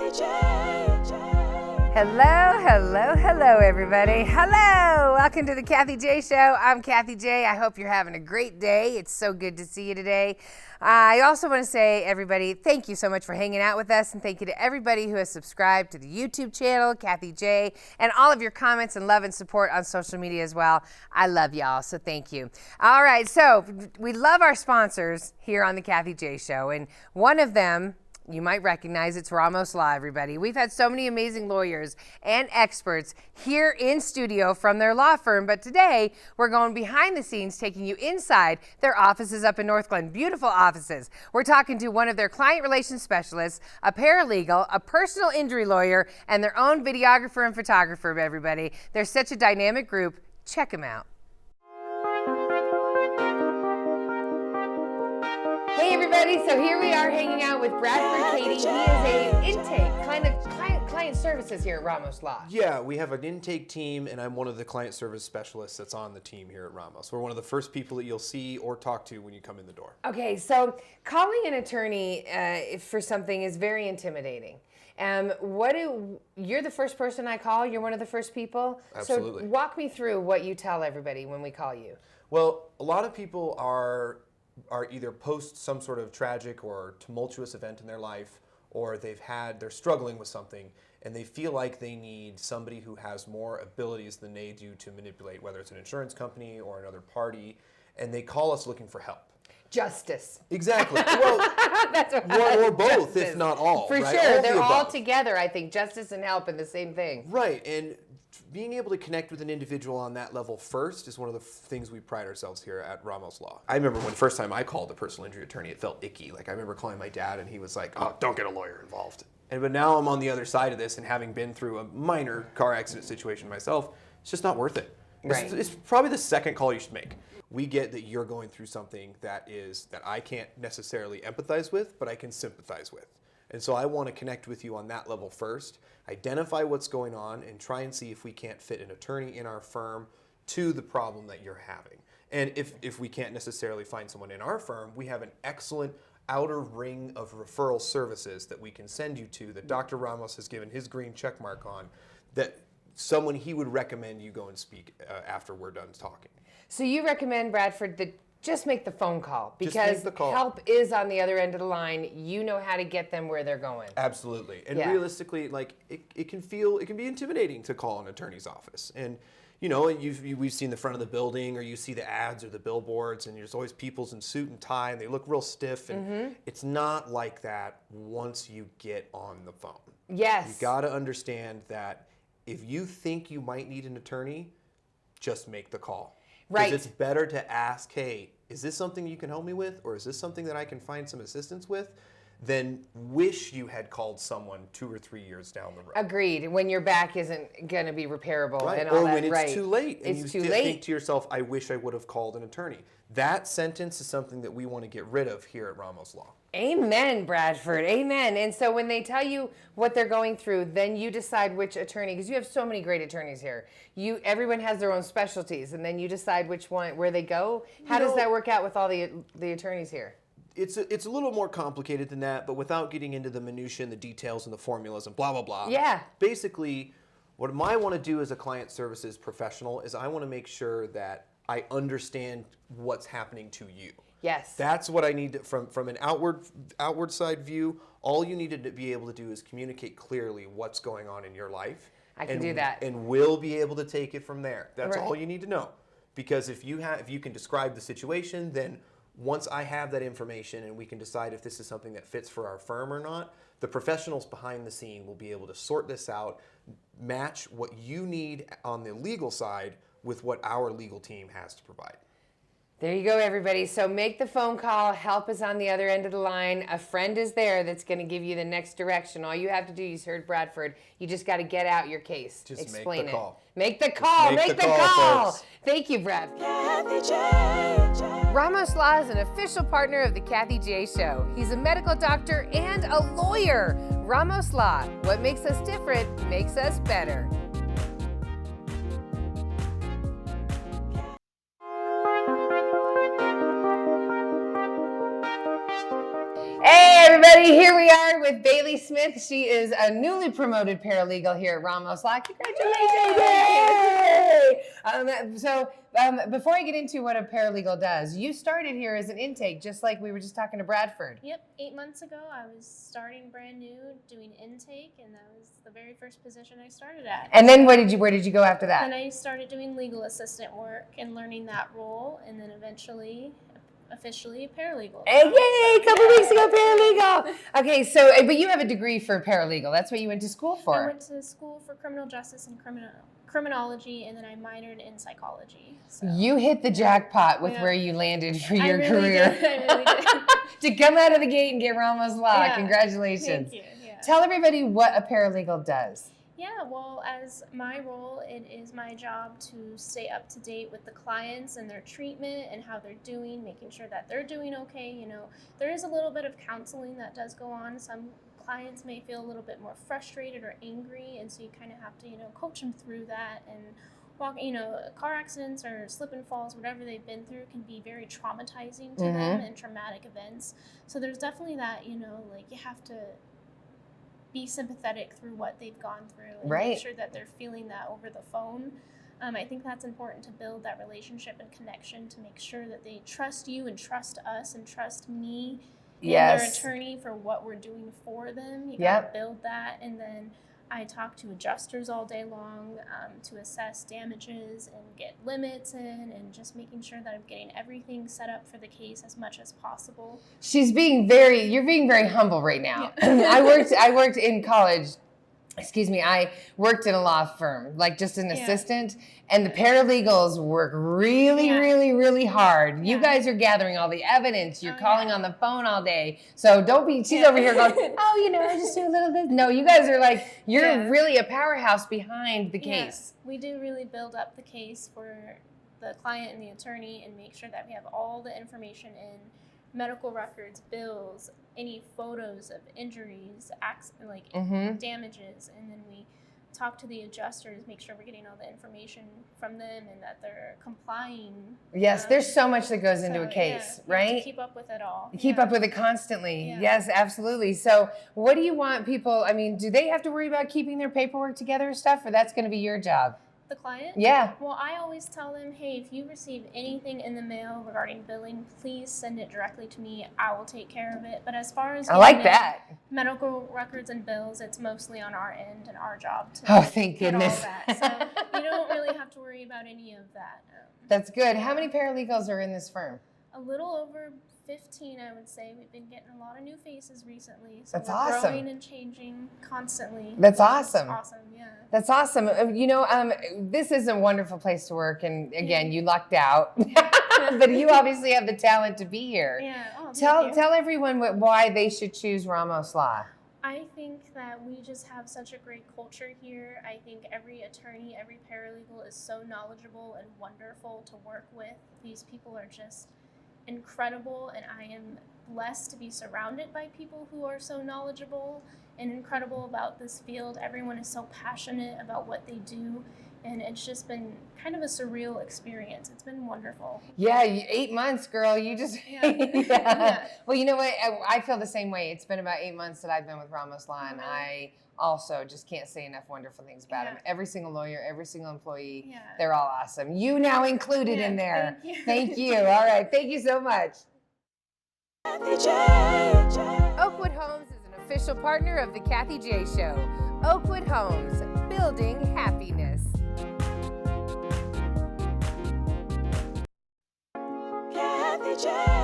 Hello, everybody. Hello. Welcome to the Kathy J Show. I'm Kathy J. I hope you're having a great day. It's so good to see you today. I also want to say, everybody, thank you so much for hanging out with us, and thank you to everybody who has subscribed to the YouTube channel, Kathy J, and all of your comments and love and support on social media as well. I love y'all, so thank you. All right, so we love our sponsors here on the Kathy J Show, and one of them, you might recognize, it's Ramos Law, everybody. We've had so many amazing lawyers and experts here in studio from their law firm, but today we're going behind the scenes, taking you inside their offices up in North Glen. Beautiful offices. We're talking to one of their client relations specialists, a paralegal, a personal injury lawyer, and their own videographer and photographer, everybody. They're such a dynamic group. Check them out. Hey everybody, so here we are hanging out with Bradford Katie. He is a intake, client services here at Ramos Law. Yeah, we have an intake team, and I'm one of the client service specialists that's on the team here at Ramos. We're one of the first people that you'll see or talk to when you come in the door. Okay, so calling an attorney for something is very intimidating. You're the first person I call? You're one of the first people? Absolutely. So walk me through what you tell everybody when we call you. Well, a lot of people are either post some sort of tragic or tumultuous event in their life, or they're struggling with something, and they feel like they need somebody who has more abilities than they do to manipulate, whether it's an insurance company or another party, and they call us looking for help. Justice. Exactly. Well, that's what or both, justice. if not all. For right? sure, All they're the all above. together. I think justice and help in the same thing. Right, and being able to connect with an individual on that level first is one of the things we pride ourselves here at Ramos Law. I remember when first time I called a personal injury attorney, it felt icky. Like I remember calling my dad, and he was like, "Oh, don't get a lawyer involved." But now I'm on the other side of this, and having been through a minor car accident situation myself, it's just not worth it. Right. It's probably the second call you should make. We get that you're going through something that I can't necessarily empathize with, but I can sympathize with. And so I want to connect with you on that level first, identify what's going on, and try and see if we can't fit an attorney in our firm to the problem that you're having. And if we can't necessarily find someone in our firm, we have an excellent outer ring of referral services that we can send you to that Dr. Ramos has given his green check mark on, that someone he would recommend you go and speak after we're done talking. So you recommend, Bradford, that just make the phone call because the call. Help is on the other end of the line. You know how to get them where they're going. Absolutely. And Yeah. realistically, like it can be intimidating to call an attorney's office. And you know, we've seen the front of the building, or you see the ads or the billboards, and there's always people in suit and tie, and they look real stiff. And it's not like that once you get on the phone. Yes. You got to understand that if you think you might need an attorney, just make the call. Right. Because it's better to ask, hey, is this something you can help me with, or is this something that I can find some assistance with, than wish you had called someone 2 or 3 years down the road. Agreed. When your back isn't going to be repairable Right. and all Or that. when it's right. too late and It's you too think late. to yourself, I wish I would have called an attorney. That sentence is something that we want to get rid of here at Ramos Law. Amen, Bradford. Amen. And so when they tell you what they're going through, then you decide which attorney, because you have so many great attorneys here. Everyone has their own specialties, and then you decide which one, where they go. How does that work out with all the attorneys here? It's a little more complicated than that, but without getting into the minutiae and the details and the formulas and blah, blah, blah. Yeah. Basically, what I want to do as a client services professional is I want to make sure that I understand what's happening to you. Yes. That's what I need from an outward side view. All you need to be able to do is communicate clearly what's going on in your life. I can do that. And we'll be able to take it from there. That's Right. all you need to know. Because if you can describe the situation, then once I have that information and we can decide if this is something that fits for our firm or not, the professionals behind the scene will be able to sort this out, match what you need on the legal side with what our legal team has to provide. There you go, everybody. So make the phone call. Help is on the other end of the line. A friend is there that's going to give you the next direction. All you have to do, you heard Bradford, you just got to get out your case. Just explain make the call. Make the call. Make Make the the call, call. folks. Thank you, Brad. Ramos Law is an official partner of the Kathy J Show. He's a medical doctor and a lawyer. Ramos Law. What makes us different makes us better. Hey everybody, here we are with with Bailey Smith. She is a newly promoted paralegal here at Ramos Law. Congratulations! Yay! Before I get into what a paralegal does, you started here as an intake, just like we were just talking to Bradford. Yep, 8 months ago, I was starting brand new, doing intake, and that was the very first position I started at. And then where did you go after that? Then I started doing legal assistant work and learning that role, and then eventually, officially, paralegal. Hey, yay! A couple weeks ago, paralegal. Okay, so but you have a degree for paralegal. That's what you went to school for. I went to school for criminal justice and criminology, and then I minored in psychology. So. You hit the jackpot with Yeah. where you landed for I your really career. Did. I really did. To come out of the gate and get Ramos Law. Yeah. Congratulations. Thank you. Yeah. Tell everybody what a paralegal does. Yeah, well, as my role, it is my job to stay up to date with the clients and their treatment and how they're doing, making sure that they're doing okay. You know, there is a little bit of counseling that does go on. Some clients may feel a little bit more frustrated or angry, and so you kind of have to, coach them through that and walk, car accidents or slip and falls, whatever they've been through can be very traumatizing to them and traumatic events. So there's definitely that, you have to be sympathetic through what they've gone through and Right. make sure that they're feeling that over the phone. I think that's important to build that relationship and connection to make sure that they trust you and trust us and trust me and their Yes. attorney for what we're doing for them. You Yep. gotta build that, and then I talk to adjusters all day long to assess damages and get limits in, and just making sure that I'm getting everything set up for the case as much as possible. You're being very humble right now. I worked in college. I worked in a law firm, like just an assistant, and the paralegals work really hard. You guys are gathering all the evidence. You're calling on the phone all day. So don't be, she's over here going, I just do a little bit. No, you guys are like, you're really a powerhouse behind the case. We do really build up the case for the client and the attorney and make sure that we have all the information in medical records, bills, any photos of injuries, damages, and then we talk to the adjusters, make sure we're getting all the information from them and that they're complying. Yes, there's so much that goes into a case, you have to right? keep up with it all. Keep up with it constantly. Yeah. Yes, absolutely. So what do you want people, do they have to worry about keeping their paperwork together and stuff, or that's going to be your job? The client? Yeah. Well, I always tell them, hey, if you receive anything in the mail regarding billing, please send it directly to me. I will take care of it. But as far as I like getting that. medical records and bills, it's mostly on our end and our job to Oh, thank get all goodness. that. So you don't really have to worry about any of that. That's good. How many paralegals are in this firm? A little over 15, I would say. We've been getting a lot of new faces recently. So That's we're awesome. growing and changing constantly. That's awesome. It's awesome, yeah. That's awesome. This is a wonderful place to work, and again, you lucked out, but you obviously have the talent to be here. Yeah. Oh, thank you. Tell everyone why they should choose Ramos Law. I think that we just have such a great culture here. I think every attorney, every paralegal is so knowledgeable and wonderful to work with. These people are just incredible, and I am blessed to be surrounded by people who are so knowledgeable and incredible about this field. Everyone is so passionate about what they do, and it's just been kind of a surreal experience. It's been wonderful. Yeah, 8 months, girl. You just Yeah. Well, you know what? I feel the same way. It's been about 8 months that I've been with Ramos Law, and I also just can't say enough wonderful things about him. Every single lawyer, every single employee, they're all awesome. You now included in there. Thank you. Thank you. All right. Thank you so much. Oakwood Homes is an official partner of the Kathy J Show. Oakwood Homes, building happiness. Kathy J.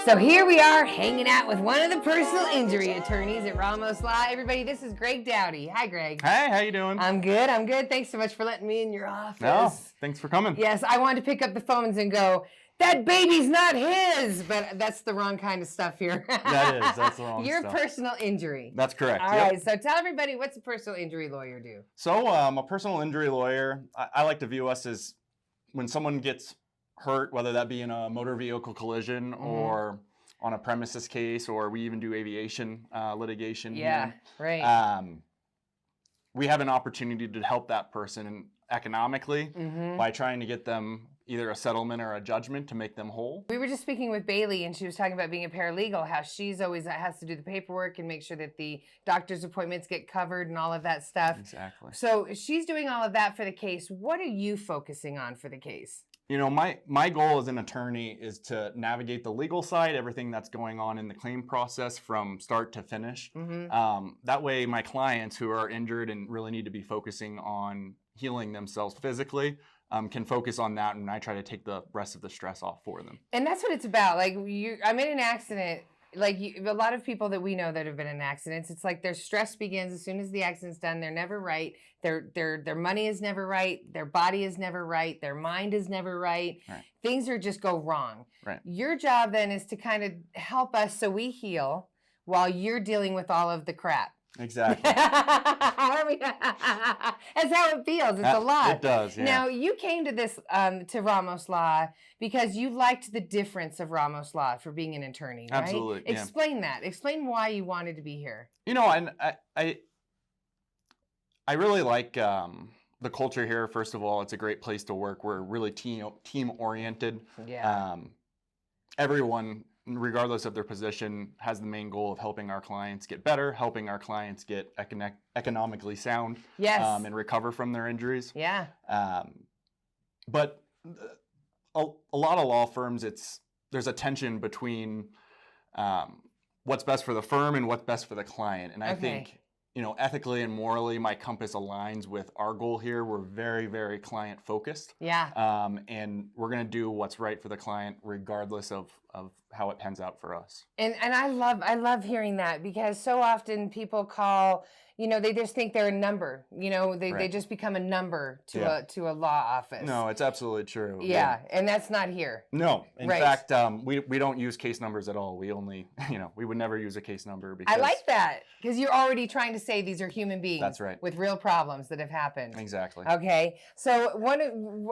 So here we are hanging out with one of the personal injury attorneys at Ramos Law. Everybody, this is Greg Dowdy. Hi, Greg. Hey, how you doing? I'm good. Thanks so much for letting me in your office. No, thanks for coming. Yes, I wanted to pick up the phones and go, that baby's not his, but that's the wrong kind of stuff here. That's the wrong Your stuff. personal injury. That's correct. All Yep. right, so tell everybody, what's a personal injury lawyer do? So a personal injury lawyer, I like to view us as when someone gets hurt, whether that be in a motor vehicle collision or on a premises case, or we even do aviation litigation. Yeah, here. right. We have an opportunity to help that person economically by trying to get them either a settlement or a judgment to make them whole. We were just speaking with Bailey, and she was talking about being a paralegal, how she's always has to do the paperwork and make sure that the doctor's appointments get covered and all of that stuff. Exactly. So she's doing all of that for the case. What are you focusing on for the case? You know, my goal as an attorney is to navigate the legal side, everything that's going on in the claim process from start to finish. That way, my clients who are injured and really need to be focusing on healing themselves physically can focus on that, and I try to take the rest of the stress off for them. And that's what it's about. Like, I'm in an accident. Like, a lot of people that we know that have been in accidents, it's like their stress begins as soon as the accident's done. They're never right. Their money is never right. Their body is never right. Their mind is never right. Things are just go wrong. Your job then is to kind of help us so we heal while you're dealing with all of the crap. Exactly. That's how it feels. It's a lot. It does, yeah. Now, you came to this, to Ramos Law because you liked the difference of Ramos Law for being an attorney, right? Absolutely, yeah. Explain that. Explain why you wanted to be here. You know, and I really like the culture here. First of all, it's a great place to work. We're really team oriented. Yeah. Everyone, regardless of their position, has the main goal of helping our clients get better, helping our clients get economically sound, Yes. And recover from their injuries. Yeah. But a lot of law firms, there's a tension between what's best for the firm and what's best for the client. And I think, you know, ethically and morally, my compass aligns with our goal here. We're very, very client focused. Yeah. And we're going to do what's right for the client, regardless of how it pans out for us. And I love hearing that, because so often people call, you know, they just think they're a number. You know, they just become a number to a law office. No, it's absolutely true. Yeah, and that's not here. No, in fact, we don't use case numbers at all. We only, you know, we would never use a case number because I like that, because you're already trying to say these are human beings. That's right. With real problems that have happened. Exactly. Okay, so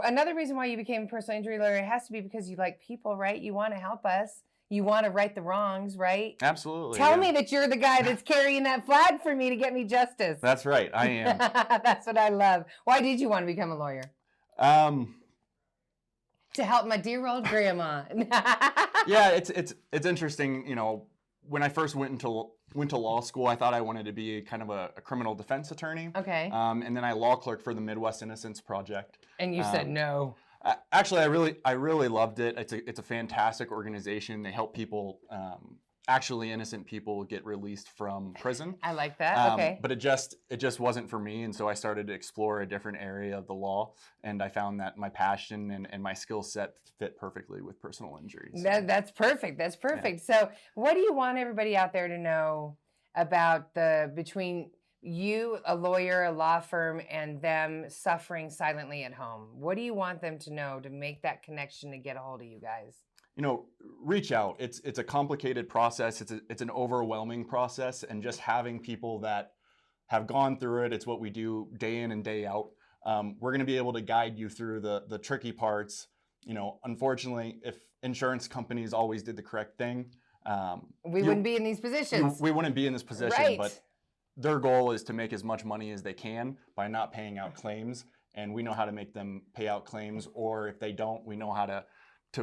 another reason why you became a personal injury lawyer has to be because you like people, right? You want to help us. You want to right the wrongs, right? Absolutely. Tell me that you're the guy that's carrying that flag for me to get me justice. That's right. I am. That's what I love. Why did you want to become a lawyer? To help my dear old grandma. Yeah, it's interesting. You know, when I first went to law school, I thought I wanted to be kind of a criminal defense attorney. Okay. And then I law clerked for the Midwest Innocence Project. And you said no. Actually, I really loved it. It's a fantastic organization. They help people, actually innocent people, get released from prison. I like that. Okay. But it just wasn't for me, and so I started to explore a different area of the law, and I found that my passion and my skill set fit perfectly with personal injuries. That's perfect. That's perfect. Yeah. So, what do you want everybody out there to know about between you, a lawyer, a law firm, and them suffering silently at home? What do you want them to know to make that connection to get a hold of you guys? You know, reach out. It's a complicated process. It's an overwhelming process, and just having people that have gone through it, it's what we do day in and day out. We're going to be able to guide you through the tricky parts. You know, unfortunately, if insurance companies always did the correct thing, we wouldn't be in these positions. We wouldn't be in this position, right. But their goal is to make as much money as they can by not paying out claims, and we know how to make them pay out claims, or if they don't, we know how to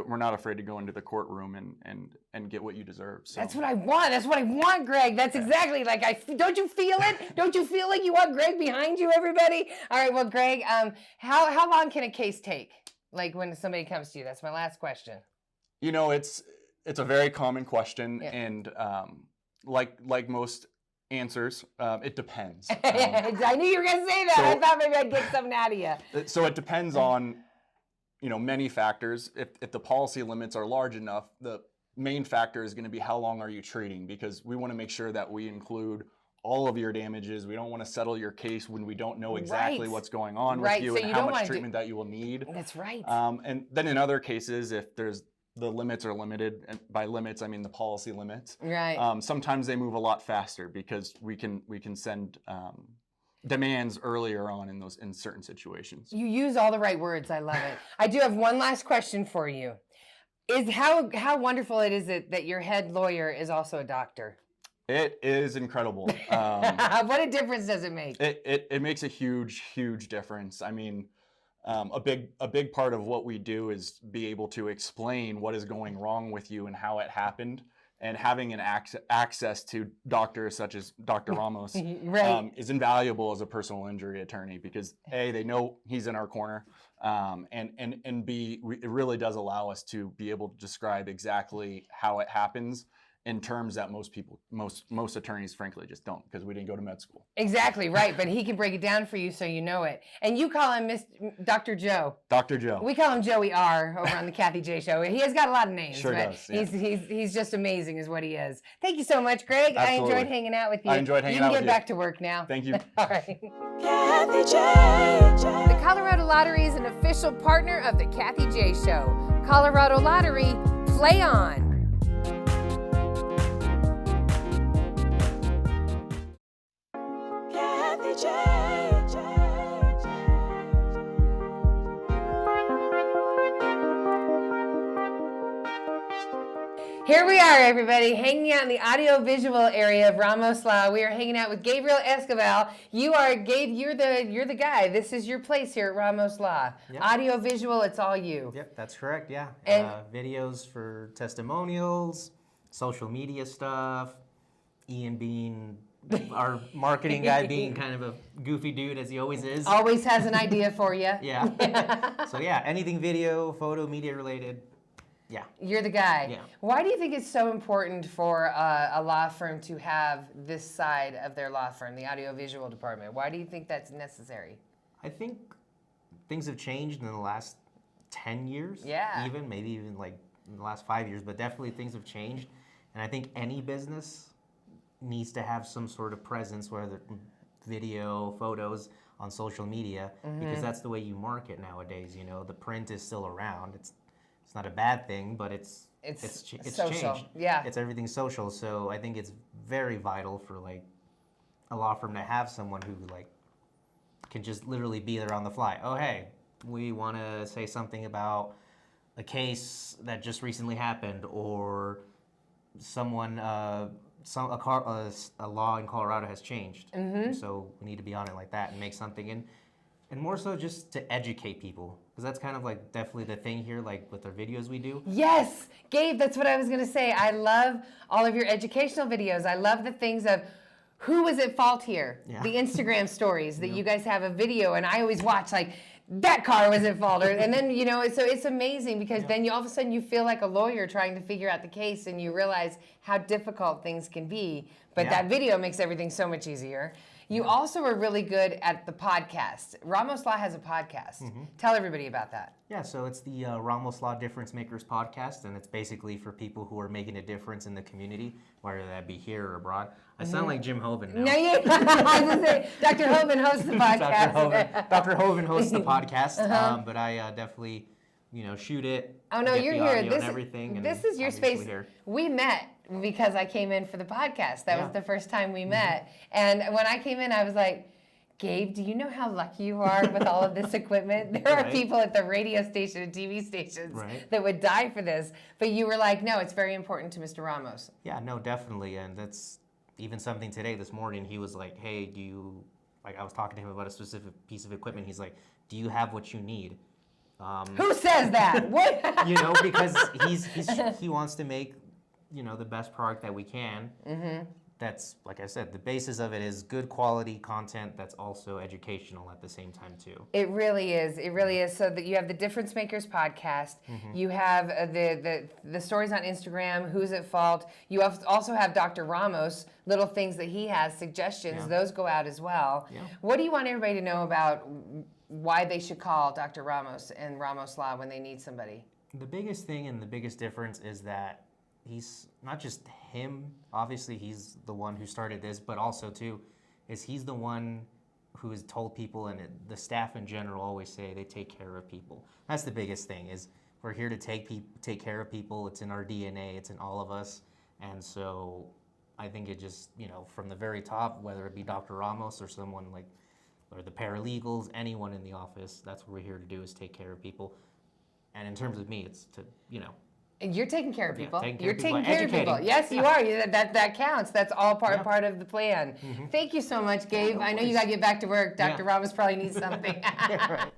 we're not afraid to go into the courtroom and get what you deserve. So. That's what I want. That's what I want, Greg. That's exactly like don't you feel it? Don't you feel like you want Greg behind you, everybody? All right, well, Greg, how long can a case take? Like when somebody comes to you? That's my last question. You know, it's a very common question, and like most answers, it depends. I knew you were going to say that. So, I thought maybe I'd get something out of you. So it depends on, you know, many factors. If the policy limits are large enough, the main factor is going to be how long are you treating, because we want to make sure that we include all of your damages. We don't want to settle your case when we don't know exactly what's going on with you, and how much treatment that you will need. That's right. And then in other cases, if the limits are limited, and by limits I mean the policy limits. Right. Sometimes they move a lot faster because we can send demands earlier on in certain situations. You use all the right words. I love it. I do have one last question for you. Is how wonderful it is that your head lawyer is also a doctor? It is incredible. What a difference does it make? It makes a huge difference. I mean, a big part of what we do is be able to explain what is going wrong with you and how it happened. And having an access to doctors such as Dr. Ramos Right. is invaluable as a personal injury attorney, because A, they know he's in our corner, and B, it really does allow us to be able to describe exactly how it happens in terms that most attorneys frankly just don't, because we didn't go to med school. Exactly, right. But he can break it down for you so you know it. And you call him Dr. Joe. Dr. Joe. We call him Joey R over on the Kathy J Show. He has got a lot of names. Sure but does, yeah. He's just amazing is what he is. Thank you so much, Greg. Absolutely. I enjoyed hanging out with you. I enjoyed hanging out out with with you. you. Get back to work now. Thank you. All right. Kathy J. The Colorado Lottery is an official partner of the Kathy J Show. Colorado Lottery, play on. Kathy J. Here we are, everybody, hanging out in the audio-visual area of Ramos Law. We are hanging out with Gabriel Escobar. You are Gabe. You're the guy. This is your place here at Ramos Law. Yep. Audio-visual. It's all you. Yep, that's correct, yeah. And- Videos for testimonials, social media stuff, Ian being our marketing guy, being kind of a goofy dude as he always is. Always has an idea for you. Yeah. So yeah, anything video, photo, media related, yeah. You're the guy. Yeah. Why do you think it's so important for a law firm to have this side of their law firm, the audio-visual department? Why do you think that's necessary? I think things have changed in the last 10 years. Yeah. Maybe even like in the last 5 years, but definitely things have changed. And I think any business needs to have some sort of presence, whether video, photos, on social media, because that's the way you market nowadays. You know, the print is still around. It's not a bad thing, but it's social. changed. Yeah. It's everything social. So I think it's very vital for like a law firm to have someone who like can just literally be there on the fly. Oh, hey, we want to say something about a case that just recently happened, or someone, a law in Colorado has changed. So we need to be on it like that and make something. And more so just to educate people, because that's kind of like definitely the thing here, like with our videos we do. Yes, Gabe, that's what I was going to say. I love all of your educational videos. I love the things of who was at fault here, Yeah. the Instagram stories that you guys have a video, and I always watch like, that car was at fault, and then, you know, so it's amazing because then all of a sudden you feel like a lawyer trying to figure out the case, and you realize how difficult things can be, but Yeah. that video makes everything so much easier. You also are really good at the podcast. Ramos Law has a podcast. Tell everybody about that. Yeah, so it's the Ramos Law Difference Makers podcast, and it's basically for people who are making a difference in the community, whether that be here or abroad. I sound like Jim Hoven now. No, you. I was gonna say, Dr. Hoven hosts the podcast. Dr. Hoven hosts the podcast, but I definitely, shoot it. Oh no, get you're the here. audio and everything. And This is your obviously space. here. We met because I came in for the podcast. That was Yeah. the first time we met. And when I came in, I was like, Gabe, do you know how lucky you are with all of this equipment? There are Right. people at the radio station and TV stations Right. that would die for this. But you were like, no, it's very important to Mr. Ramos. Yeah, no, definitely. And that's even something today, this morning, he was like, hey, I was talking to him about a specific piece of equipment. He's like, do you have what you need? Who says that? What? Because he wants to make, the best product that we can. That's, like I said, the basis of it is good quality content that's also educational at the same time too. It really is. It really is. So that you have the Difference Makers podcast. You have the stories on Instagram. Who's at fault? You also have Dr. Ramos. Little things that he has, suggestions. Yeah. Those go out as well. Yeah. What do you want everybody to know about why they should call Dr. Ramos and Ramos Law when they need somebody? The biggest thing and the biggest difference is that he's not just him, obviously he's the one who started this, but also too, is he's the one who has told people, and the staff in general always say they take care of people. That's the biggest thing, is we're here to take care of people. It's in our DNA, it's in all of us. And so I think it just, from the very top, whether it be Dr. Ramos or someone or the paralegals, anyone in the office, that's what we're here to do, is take care of people. And in terms of me, it's to, And you're taking care of Yeah, people. taking care You're of people, taking care of people. educating. Yes, you are. That counts. That's all Yeah. part of the plan. Thank you so much, Gabe. no I know you worries. got to get back to work. Dr. Yeah. Ramos probably needs something. right.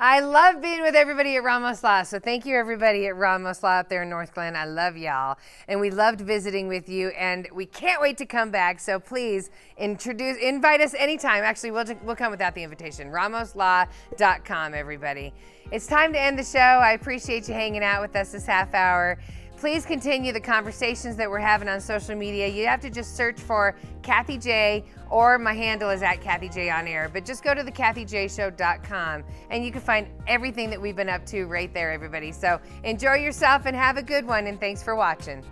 I love being with everybody at Ramos Law. So thank you, everybody at Ramos Law up there in North Glen. I love y'all. And we loved visiting with you. And we can't wait to come back. So please invite us anytime. Actually, we'll come without the invitation. RamosLaw.com, everybody. It's time to end the show. I appreciate you hanging out with us this half hour. Please continue the conversations that we're having on social media. You have to just search for Kathy J, or my handle is at Kathy J on air. But just go to thekathyjshow.com and you can find everything that we've been up to right there, everybody. So enjoy yourself and have a good one, and thanks for watching.